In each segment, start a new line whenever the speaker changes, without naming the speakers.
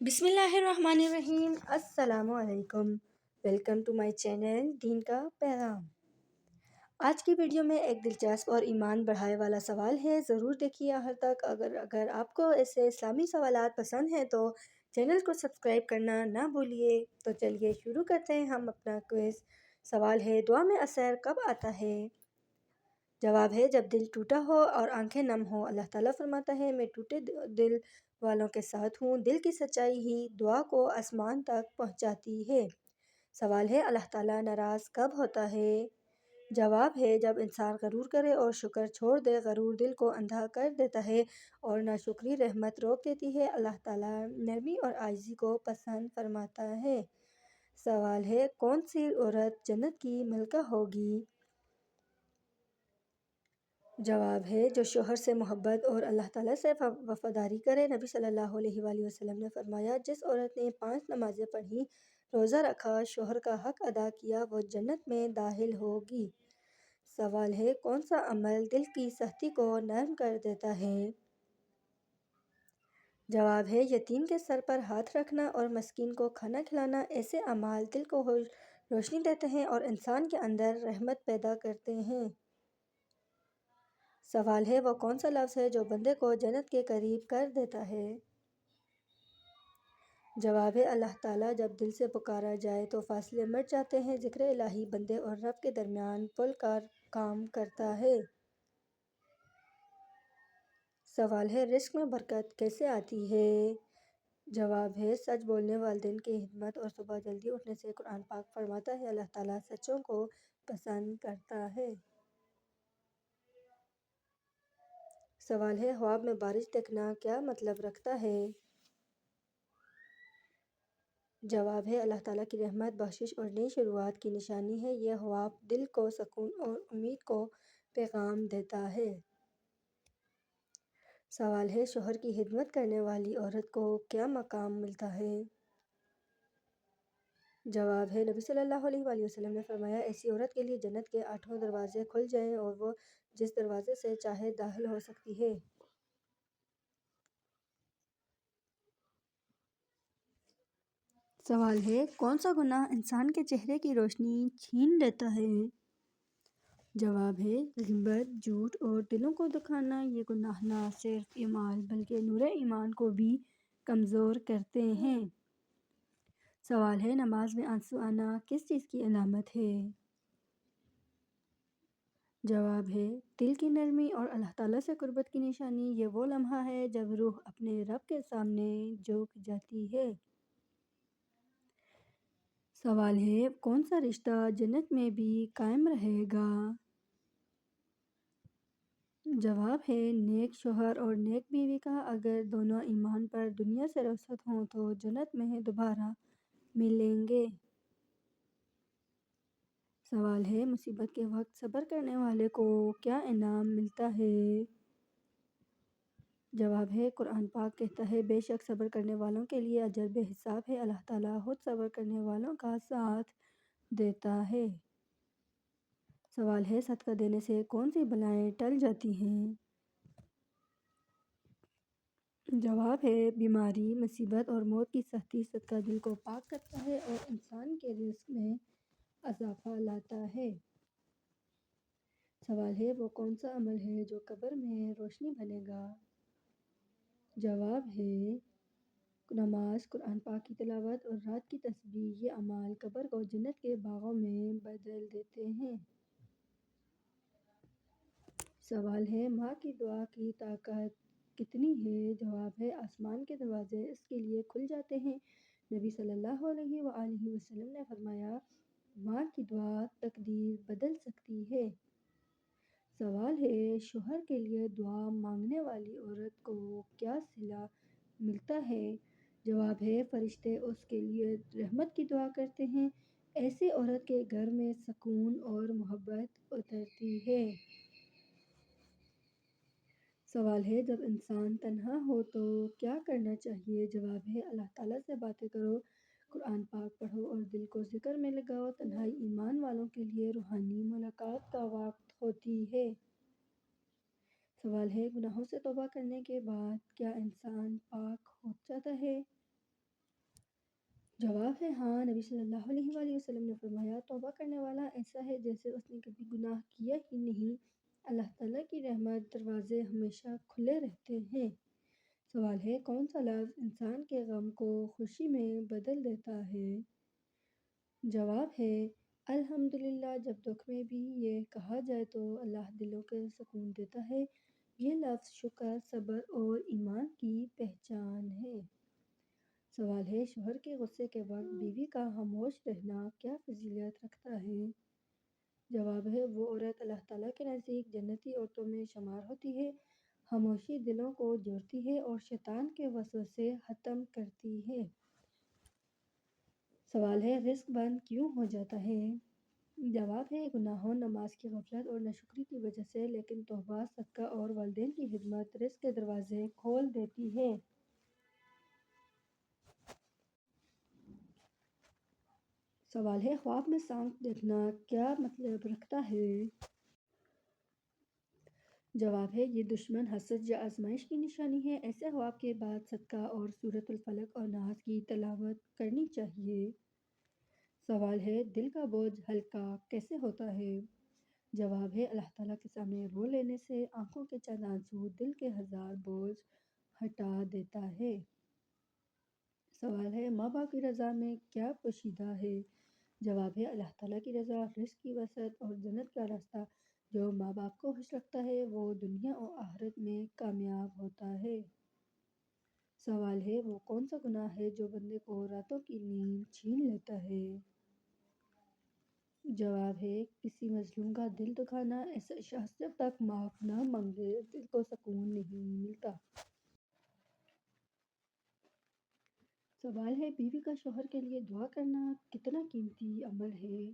بسم اللہ الرحمن الرحیم۔ السلام علیکم۔ ویلکم ٹو مائی چینل دین کا پیغام۔ آج کی ویڈیو میں ایک دلچسپ اور ایمان بڑھانے والا سوال ہے، ضرور دیکھیے آخر تک۔ اگر آپ کو ایسے اسلامی سوالات پسند ہیں تو چینل کو سبسکرائب کرنا نہ بھولیے۔ تو چلیے شروع کرتے ہیں ہم اپنا کوئز۔ سوال ہے، دعا میں اثر کب آتا ہے؟ جواب ہے، جب دل ٹوٹا ہو اور آنکھیں نم ہوں۔ اللہ تعالیٰ فرماتا ہے، میں ٹوٹے دل والوں کے ساتھ ہوں۔ دل کی سچائی ہی دعا کو آسمان تک پہنچاتی ہے۔ سوال ہے، اللہ تعالیٰ ناراض کب ہوتا ہے؟ جواب ہے، جب انسان غرور کرے اور شکر چھوڑ دے۔ غرور دل کو اندھا کر دیتا ہے اور ناشکری رحمت روک دیتی ہے۔ اللہ تعالیٰ نرمی اور عاجزی کو پسند فرماتا ہے۔ سوال ہے، کون سی عورت جنت کی ملکہ ہوگی؟ جواب ہے، جو شوہر سے محبت اور اللہ تعالیٰ سے وفاداری کرے۔ نبی صلی اللہ علیہ وآلہ وسلم نے فرمایا، جس عورت نے 5 نمازیں پڑھیں، روزہ رکھا، شوہر کا حق ادا کیا، وہ جنت میں داخل ہوگی۔ سوال ہے، کون سا عمل دل کی سختی کو نرم کر دیتا ہے؟ جواب ہے، یتیم کے سر پر ہاتھ رکھنا اور مسکین کو کھانا کھلانا۔ ایسے اعمال دل کو روشنی دیتے ہیں اور انسان کے اندر رحمت پیدا کرتے ہیں۔ سوال ہے، وہ کون سا لفظ ہے جو بندے کو جنت کے قریب کر دیتا ہے؟ جواب ہے، اللہ تعالیٰ جب دل سے پکارا جائے تو فاصلے مٹ جاتے ہیں۔ ذکر الہی بندے اور رب کے درمیان پل کا کام کرتا ہے۔ سوال ہے، رزق میں برکت کیسے آتی ہے؟ جواب ہے، سچ بولنے، والدین کی خدمت اور صبح جلدی اٹھنے سے۔ قرآن پاک فرماتا ہے، اللہ تعالیٰ سچوں کو پسند کرتا ہے۔ سوال ہے، خواب میں بارش دیکھنا کیا مطلب رکھتا ہے؟ جواب ہے، اللہ تعالیٰ کی رحمت، بخشش اور نئی شروعات کی نشانی ہے۔ یہ خواب دل کو سکون اور امید کو پیغام دیتا ہے۔ سوال ہے، شوہر کی خدمت کرنے والی عورت کو کیا مقام ملتا ہے؟ جواب ہے، نبی صلی اللہ علیہ وآلہ وسلم نے فرمایا، ایسی عورت کے لیے جنت کے 8 دروازے کھل جائیں اور وہ جس دروازے سے چاہے داخل ہو سکتی ہے۔ سوال ہے، کون سا گناہ انسان کے چہرے کی روشنی چھین لیتا ہے؟ جواب ہے، غیبت، جھوٹ اور دلوں کو دکھانا۔ یہ گناہ نہ صرف ایمان بلکہ نور ایمان کو بھی کمزور کرتے ہیں۔ سوال ہے، نماز میں آنسو آنا کس چیز کی علامت ہے؟ جواب ہے، دل کی نرمی اور اللہ تعالیٰ سے قربت کی نشانی۔ یہ وہ لمحہ ہے جب روح اپنے رب کے سامنے جھک جاتی ہے۔ سوال ہے، کون سا رشتہ جنت میں بھی قائم رہے گا؟ جواب ہے، نیک شوہر اور نیک بیوی کا۔ اگر دونوں ایمان پر دنیا سے رخصت ہوں تو جنت میں دوبارہ ملیں گے۔ سوال ہے، مصیبت کے وقت صبر کرنے والے کو کیا انعام ملتا ہے؟ جواب ہے، قرآن پاک کہتا ہے، بے شک صبر کرنے والوں کے لیے اجر بے حساب ہے۔ اللہ تعالیٰ خود صبر کرنے والوں کا ساتھ دیتا ہے۔ سوال ہے، صدقہ دینے سے کون سی بلائیں ٹل جاتی ہیں؟ جواب ہے، بیماری، مصیبت اور موت کی سختی۔ صدقہ دل کو پاک کرتا ہے اور انسان کے رزق میں اضافہ لاتا ہے۔ سوال ہے، وہ کون سا عمل ہے جو قبر میں روشنی بنے گا؟ جواب ہے، نماز، قرآن پاک کی تلاوت اور رات کی تسبیح۔ یہ اعمال قبر کو جنت کے باغوں میں بدل دیتے ہیں۔ سوال ہے، ماں کی دعا کی طاقت کتنی ہے؟ جواب ہے، آسمان کے دروازے اس کے لیے کھل جاتے ہیں۔ نبی صلی اللہ علیہ وآلہ وسلم نے فرمایا، ماں کی دعا تقدیر بدل سکتی ہے۔ سوال ہے، شوہر کے لیے دعا مانگنے والی عورت کو کیا صلہ ملتا ہے؟ جواب ہے، فرشتے اس کے لیے رحمت کی دعا کرتے ہیں۔ ایسی عورت کے گھر میں سکون اور محبت اترتی ہے۔ سوال ہے، جب انسان تنہا ہو تو کیا کرنا چاہیے؟ جواب ہے، اللہ تعالیٰ سے باتیں کرو، قرآن پاک پڑھو اور دل کو ذکر میں لگاؤ۔ تنہائی ایمان والوں کے لیے روحانی ملاقات کا وقت ہوتی ہے۔ سوال ہے، گناہوں سے توبہ کرنے کے بعد کیا انسان پاک ہو جاتا ہے؟ جواب ہے ہاں، نبی صلی اللہ علیہ وآلہ وسلم نے فرمایا توبہ کرنے والا ایسا ہے جیسے اس نے کبھی گناہ کیا ہی نہیں، اللہ تعالیٰ کی رحمت دروازے ہمیشہ کھلے رہتے ہیں۔ سوال ہے کون سا لفظ انسان کے غم کو خوشی میں بدل دیتا ہے؟ جواب ہے الحمدللہ، جب دکھ میں بھی یہ کہا جائے تو اللہ دلوں کو سکون دیتا ہے۔ یہ لفظ شکر، صبر اور ایمان کی پہچان ہے۔ سوال ہے شوہر کے غصے کے وقت بیوی کا خاموش رہنا کیا فضیلت رکھتا ہے؟ جواب ہے وہ عورت اللہ تعالیٰ کے نزدیک جنتی عورتوں میں شمار ہوتی ہے۔ خاموشی دلوں کو جوڑتی ہے اور شیطان کے وسوسے ختم کرتی ہے۔ سوال ہے رزق بند کیوں ہو جاتا ہے؟ جواب ہے گناہوں، نماز کی غفلت اور ناشکری کی وجہ سے، لیکن توبہ، صدقہ اور والدین کی خدمت رزق کے دروازے کھول دیتی ہے۔ سوال ہے خواب میں سانپ دیکھنا کیا مطلب رکھتا ہے؟ جواب ہے یہ دشمن، حسد یا آزمائش کی نشانی ہے۔ ایسے خواب کے بعد صدقہ اور سورۃ الفلق اور ناس کی تلاوت کرنی چاہیے۔ سوال ہے دل کا بوجھ ہلکا کیسے ہوتا ہے؟ جواب ہے اللہ تعالیٰ کے سامنے رو لینے سے آنکھوں کے چند آنسو دل کے ہزار بوجھ ہٹا دیتا ہے۔ سوال ہے ماں باپ کی رضا میں کیا پوشیدہ ہے؟ جواب ہے اللہ تعالیٰ کی رضا، رزق کی وسعت اور جنت کا راستہ۔ جو ماں باپ کو خوش رکھتا ہے وہ دنیا اور آخرت میں کامیاب ہوتا ہے۔ سوال ہے وہ کون سا گناہ ہے جو بندے کو راتوں کی نیند چھین لیتا ہے؟ جواب ہے کسی مظلوم کا دل دکھانا۔ ایسا شخص جب تک معاف نہ مانگے دل کو سکون نہیں ملتا۔ سوال ہے بیوی کا شوہر کے لیے دعا کرنا کتنا قیمتی عمل ہے؟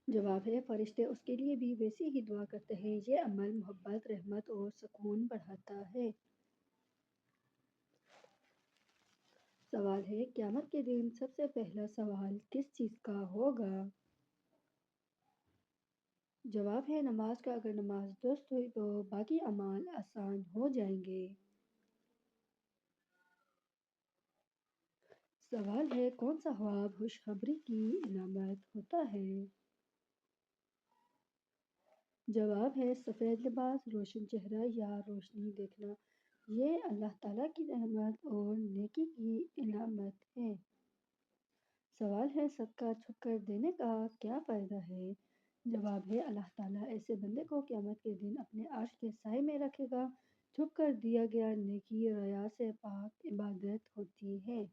جواب ہے فرشتے اس کے لیے بھی ویسے ہی دعا کرتے ہیں۔ یہ عمل محبت، رحمت اور سکون بڑھاتا ہے۔ سوال ہے قیامت کے دن سب سے پہلا سوال کس چیز کا ہوگا؟ جواب ہے نماز کا، اگر نماز درست ہوئی تو باقی اعمال آسان ہو جائیں گے۔ سوال ہے کون سا خواب خوشخبری کی علامت ہوتا ہے؟ جواب ہے سفید لباس، روشن چہرہ یا روشنی دیکھنا۔ یہ اللہ تعالیٰ کی رحمت اور نیکی کی علامت ہے۔ سوال ہے صدقہ چھپ کر دینے کا کیا فائدہ ہے؟ جواب ہے اللہ تعالیٰ ایسے بندے کو قیامت کے دن اپنے عرش کے سائے میں رکھے گا۔ چھپ کر دیا گیا نیکی ریا سے پاک عبادت ہوتی ہے۔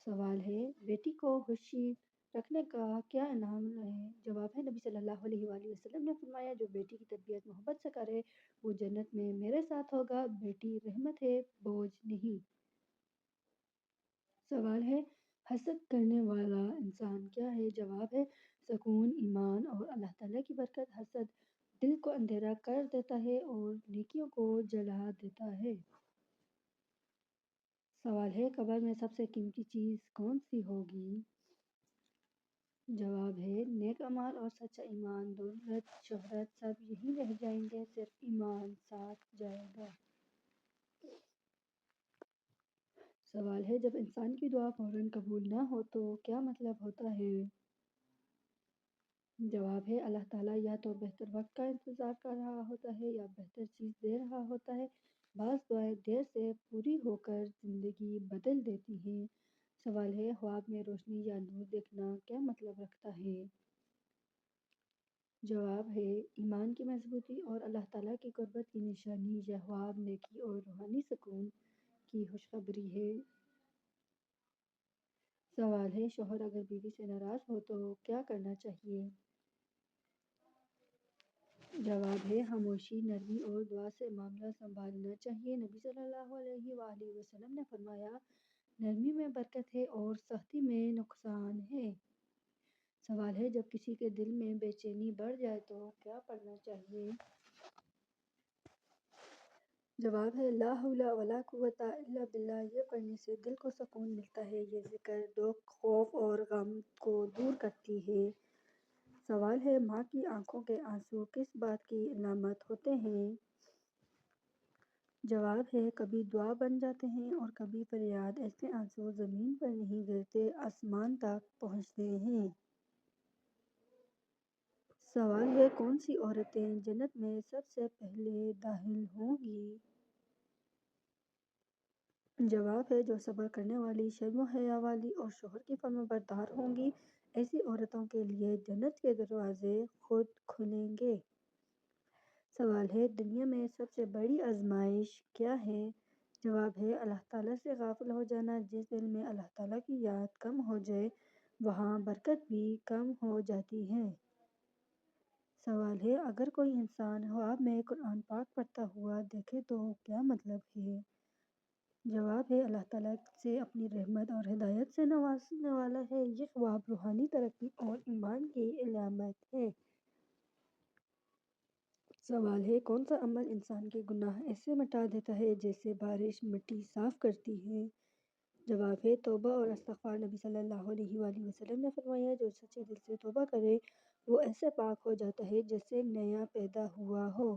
سوال ہے بیٹی کو خوشی رکھنے کا کیا انعام ہے؟ جواب ہے نبی صلی اللہ علیہ وآلہ وسلم نے فرمایا جو بیٹی کی تربیت محبت سے کرے وہ جنت میں میرے ساتھ ہوگا۔ بیٹی رحمت ہے، بوجھ نہیں۔ سوال ہے حسد کرنے والا انسان کیا ہے؟ جواب ہے سکون، ایمان اور اللہ تعالیٰ کی برکت۔ حسد دل کو اندھیرا کر دیتا ہے اور نیکیوں کو جلا دیتا ہے۔ سوال ہے قبر میں سب سے قیمتی چیز کون سی ہوگی؟ جواب ہے نیک اعمال اور سچا ایمان۔ دولت، شہرت سب یہیں رہ جائیں گے، صرف ایمان ساتھ جائے گا۔ سوال ہے جب انسان کی دعا فوراً قبول نہ ہو تو کیا مطلب ہوتا ہے؟ جواب ہے اللہ تعالیٰ یا تو بہتر وقت کا انتظار کر رہا ہوتا ہے یا بہتر چیز دے رہا ہوتا ہے۔ بعض دعائیں دیر سے پوری ہو کر زندگی بدل دیتی ہیں۔ سوال ہے خواب میں روشنی یا نور دیکھنا کیا مطلب رکھتا ہے؟ جواب ہے ایمان کی مضبوطی اور اللہ تعالیٰ کی قربت کی نشانی۔ یہ خواب نیکی اور روحانی سکون کی خوشخبری ہے۔ سوال ہے شوہر اگر بیوی سے ناراض ہو تو کیا کرنا چاہیے؟ جواب ہے خاموشی، نرمی اور دعا سے معاملہ سنبھالنا چاہیے۔ نبی صلی اللہ علیہ وآلہ وسلم نے فرمایا نرمی میں برکت ہے اور سختی میں نقصان ہے۔ سوال ہے جب کسی کے دل میں بے چینی بڑھ جائے تو کیا پڑھنا چاہیے؟ جواب ہے لا حول ولا قوت الا باللہ۔ یہ پڑھنے سے دل کو سکون ملتا ہے۔ یہ ذکر دکھ، خوف اور غم کو دور کرتی ہے۔ سوال ہے ماں کی آنکھوں کے آنسو کس بات کی علامت ہوتے ہیں؟ جواب ہے کبھی دعا بن جاتے ہیں اور کبھی فریاد، ایسے آنسو زمین پر نہیں گرتے، آسمان تک پہنچتے ہیں۔ سوال ہے کون سی عورتیں جنت میں سب سے پہلے داخل ہوں گی؟ جواب ہے جو صبر کرنے والی، شرم و حیا والی اور شوہر کی فرما بردار ہوں گی، ایسی عورتوں کے لیے جنت کے دروازے خود کھلیں گے۔ سوال ہے دنیا میں سب سے بڑی آزمائش کیا ہے؟ جواب ہے اللہ تعالیٰ سے غافل ہو جانا، جس دل میں اللہ تعالیٰ کی یاد کم ہو جائے وہاں برکت بھی کم ہو جاتی ہے۔ سوال ہے اگر کوئی انسان خواب میں قرآن پاک پڑھتا ہوا دیکھے تو کیا مطلب ہے؟ جواب ہے اللہ تعالیٰ سے اپنی رحمت اور ہدایت سے نوازنے والا ہے، یہ خواب روحانی ترقی اور ایمان کی علامت ہے۔ سوال ہے کون سا عمل انسان کے گناہ ایسے مٹا دیتا ہے جیسے بارش مٹی صاف کرتی ہے؟ جواب ہے توبہ اور استغفار۔ نبی صلی اللہ علیہ وآلہ وسلم نے فرمایا جو سچے دل سے توبہ کرے وہ ایسے پاک ہو جاتا ہے جیسے نیا پیدا ہوا ہو۔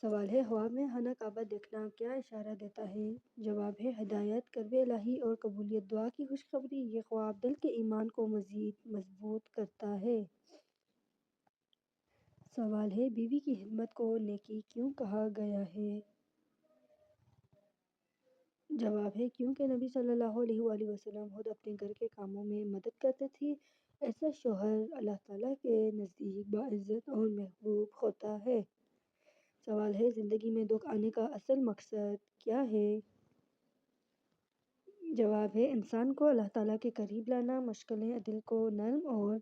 سوال ہے خواب میں خانہ کعبہ دیکھنا کیا اشارہ دیتا ہے؟ جواب ہے ہدایت، قرب الہی اور قبولیت دعا کی خوشخبری، یہ خواب دل کے ایمان کو مزید مضبوط کرتا ہے۔ سوال ہے بیوی کی خدمت کو نیکی کیوں کہا گیا ہے؟ جواب ہے کیونکہ نبی صلی اللہ علیہ وآلہ وسلم خود اپنے گھر کے کاموں میں مدد کرتے تھے، ایسا شوہر اللہ تعالیٰ کے نزدیک باعزت اور محبوب ہوتا ہے۔ سوال ہے زندگی میں دکھ آنے کا اصل مقصد کیا ہے؟ جواب ہے انسان کو اللہ تعالیٰ کے قریب لانا، مشکلیں دل کو نرم اور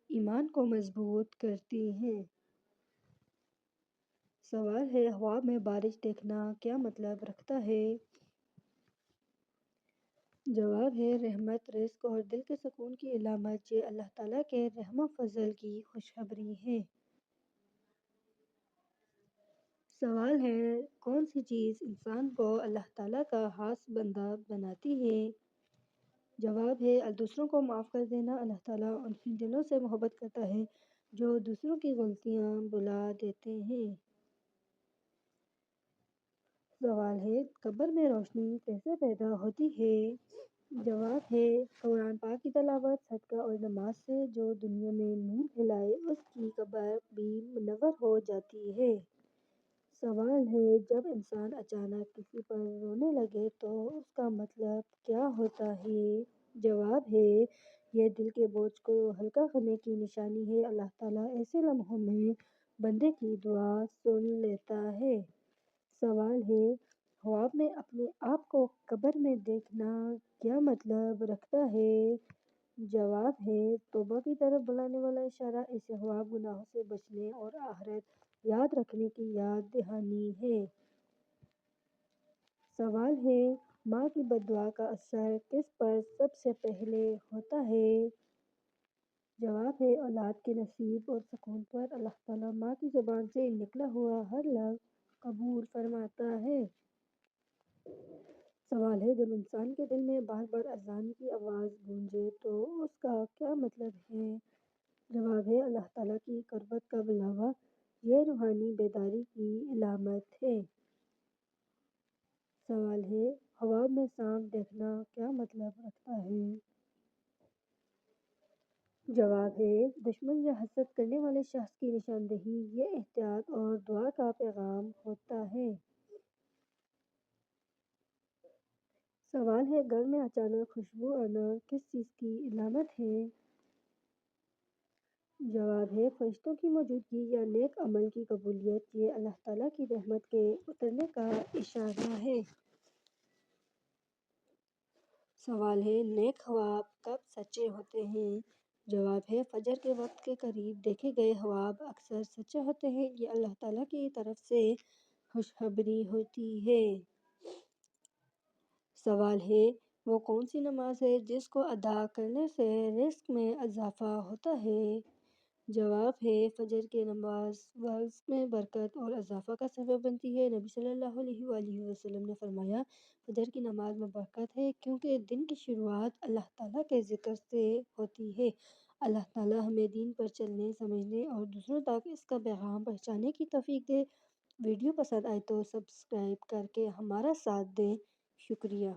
ایمان کو مضبوط کرتی ہیں۔ سوال ہے خواب میں بارش دیکھنا کیا مطلب رکھتا ہے؟ جواب ہے رحمت، رزق اور دل کے سکون کی علامت، یہ اللہ تعالیٰ کے رحم و فضل کی خوشخبری ہے۔ سوال ہے کون سی چیز انسان کو اللہ تعالیٰ کا خاص بندہ بناتی ہے؟ جواب ہے دوسروں کو معاف کر دینا، اللہ تعالیٰ ان دلوں سے محبت کرتا ہے جو دوسروں کی غلطیاں بھلا دیتے ہیں۔ سوال ہے قبر میں روشنی کیسے پیدا ہوتی ہے؟ جواب ہے قرآن پاک کی تلاوت، صدقہ اور نماز سے، جو دنیا میں نور پھیلائے اس کی قبر بھی منور ہو جاتی ہے۔ سوال ہے جب انسان اچانک کسی پر رونے لگے تو اس کا مطلب کیا ہوتا ہے؟ جواب ہے یہ دل کے بوجھ کو ہلکا کرنے کی نشانی ہے، اللہ تعالیٰ ایسے لمحوں میں بندے کی دعا سن لیتا ہے۔ سوال ہے خواب میں اپنے آپ کو قبر میں دیکھنا کیا مطلب رکھتا ہے؟ جواب ہے توبہ کی طرف بلانے والا اشارہ، ایسے خواب گناہوں سے بچنے اور آخرت یاد رکھنے کی یاد دہانی ہے۔ سوال ہے ماں کی بد دعا کا اثر کس پر سب سے پہلے ہوتا ہے؟ جواب ہے اولاد کے نصیب اور سکون پر، اللہ تعالیٰ ماں کی زبان سے نکلا ہوا ہر لفظ قبول فرماتا ہے۔ سوال ہے جب انسان کے دل میں بار بار اذان کی آواز گونجے تو اس کا کیا مطلب ہے؟ جواب ہے اللہ تعالیٰ کی قربت کا بلاوا، یہ روحانی بیداری کی علامت ہے۔ سوال ہے خواب میں سانپ دیکھنا کیا مطلب رکھتا ہے؟ جواب ہے دشمن یا حسد کرنے والے شخص کی نشاندہی، یہ احتیاط اور دعا کا پیغام ہوتا ہے۔ سوال ہے گھر میں اچانک خوشبو آنا کس چیز کی علامت ہے؟ جواب ہے فرشتوں کی موجودگی یا نیک عمل کی قبولیت، یہ اللہ تعالیٰ کی رحمت کے اترنے کا اشارہ ہے۔ سوال ہے نیک خواب کب سچے ہوتے ہیں؟ جواب ہے فجر کے وقت کے قریب دیکھے گئے خواب اکثر سچے ہوتے ہیں، یہ اللہ تعالیٰ کی طرف سے خوشخبری ہوتی ہے۔ سوال ہے وہ کون سی نماز ہے جس کو ادا کرنے سے رزق میں اضافہ ہوتا ہے؟ جواب ہے فجر کی نماز رزق میں برکت اور اضافہ کا سبب بنتی ہے، نبی صلی اللہ علیہ وآلہ وسلم نے فرمایا فجر کی نماز میں برکت ہے کیونکہ دن کی شروعات اللہ تعالیٰ کے ذکر سے ہوتی ہے۔ اللہ تعالیٰ ہمیں دین پر چلنے، سمجھنے اور دوسروں تک اس کا پیغام پہنچانے کی توفیق دے۔ ویڈیو پسند آئے تو سبسکرائب کر کے ہمارا ساتھ دیں۔ شکریہ۔